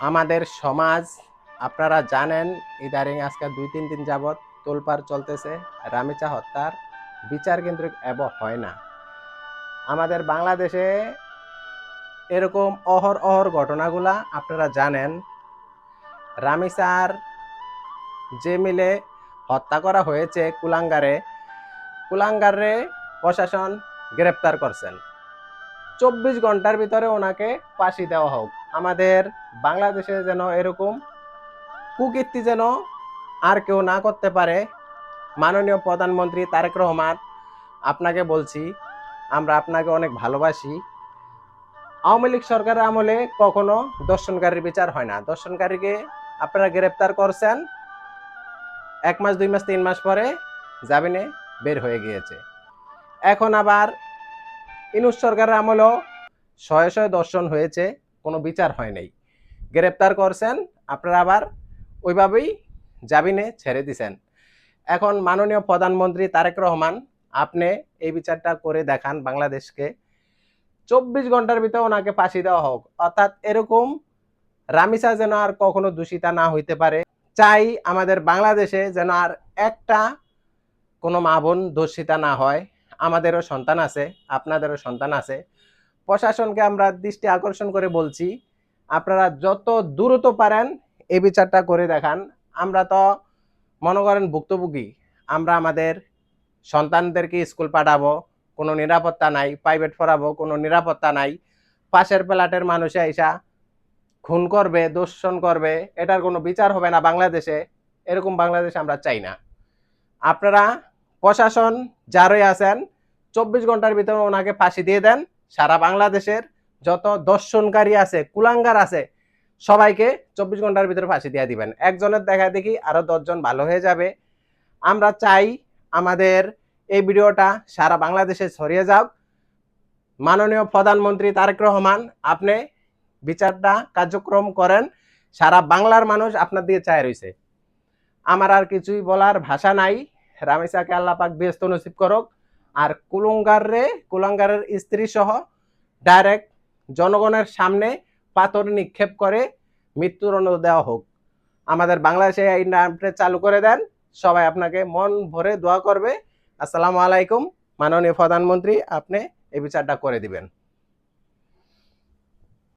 আমাদের সমাজ আপনারা জানেন ইদারিং আজকে 2-3 দিন যাবৎ তোলপাড় চলতেছে। রামিচা হত্যার বিচার কিন্তু হয় না। আমাদের বাংলাদেশে এরকম অহর ঘটনাগুলা আপনারা জানেন। রামিচার যে মিলে হত্যা করা হয়েছে কুলাঙ্গারে প্রশাসন গ্রেপ্তার করছেন। 24 ঘন্টার ভিতরে ওনাকে ফাঁসি দেওয়া হোক। আমাদের বাংলাদেশে যেন এরকম কুকীর্তি যেন আর কেউ না করতে পারে। মাননীয় প্রধানমন্ত্রী তারেক রহমান, আপনাকে বলছি, আমরা আপনাকে অনেক ভালোবাসি। আওয়ামী লীগ সরকারের আমলে কখনো দর্শনকারীর বিচার হয় না। দর্শনকারীকে আপনারা গ্রেপ্তার করছেন, 1 মাস 2 মাস 3 মাস পরে জামিনে বের হয়ে গিয়েছে। এখন আবার ইনুস সরকারের আমলেও শয়ে দর্শন হয়েছে, কোনো বিচার হয় নাই। গ্রেপ্তার করছেন, আপনারা আবার ওইভাবেই জামিনে ছেড়ে দিছেন। এখন মাননীয় প্রধানমন্ত্রী তারেক রহমান, আপনি এই বিচারটা করে দেখান বাংলাদেশকে। 24 ঘন্টার ভিতরে ওনাকে ফাঁসি দেওয়া হোক। অর্থাৎ এরকম রামিসা যেন আর কখনো দূষিতা না হইতে পারে। চাই আমাদের বাংলাদেশে যেন আর একটা কোনো মা বোন দূষিতা না হয়। আমাদেরও সন্তান আছে, আপনাদেরও সন্তান আছে। প্রশাসনকে আমরা দৃষ্টি আকর্ষণ করে বলছি, আপনারা যত দ্রুত পারেন এই বিচারটা করে দেখান। আমরা তো মনে করেন ভুক্তভোগী, আমরা আমাদের সন্তানদেরকে স্কুল পাঠাবো, কোনো নিরাপত্তা নাই, প্রাইভেট পড়াবো, কোনো নিরাপত্তা নাই। পাশের প্লাটের মানুষে আইসা খুন করবে, দর্শন করবে, এটার কোনো বিচার হবে না বাংলাদেশে। এরকম বাংলাদেশ আমরা চাই না। আপনারা প্রশাসন যারাই আছেন 24 ঘন্টার ভিতরে ওনাকে ফাঁসি দিয়ে দেন। সারা বাংলাদেশের যত দর্শনকারী আছে, কুলাঙ্গার আছে, সবাইকে 24 ঘন্টার ভিতরে ফাঁসি দিয়ে দিবেন। একজনের দেখা দেখি আরো 10 জন ভালো হয়ে যাবে। আমরা চাই আমাদের এই ভিডিওটা সারা বাংলাদেশে ছড়িয়ে যাক। মাননীয় প্রধানমন্ত্রী তারেক রহমান, আপনি বিচারটা কার্যক্রম করেন। সারা বাংলার মানুষ আপনার দিকে চায় রয়েছে। আমার আর কিছুই বলার ভাষা নাই। রামিসাকে আল্লাহ পাক ব্যস্ত নসিব করুক। আর কুলাঙ্গারের স্ত্রী সহ ডাইরেক্ট জনগণের সামনে পাথর নিক্ষেপ করে মৃত্যুদণ্ড দেওয়া হোক। আমাদের বাংলাদেশে এই নামটা চালু করে দেন। সবাই আপনাকে মন ভরে দোয়া করবে। আসসালামু আলাইকুম। মাননীয় প্রধানমন্ত্রী, আপনি এই বিচারটা করে দিবেন।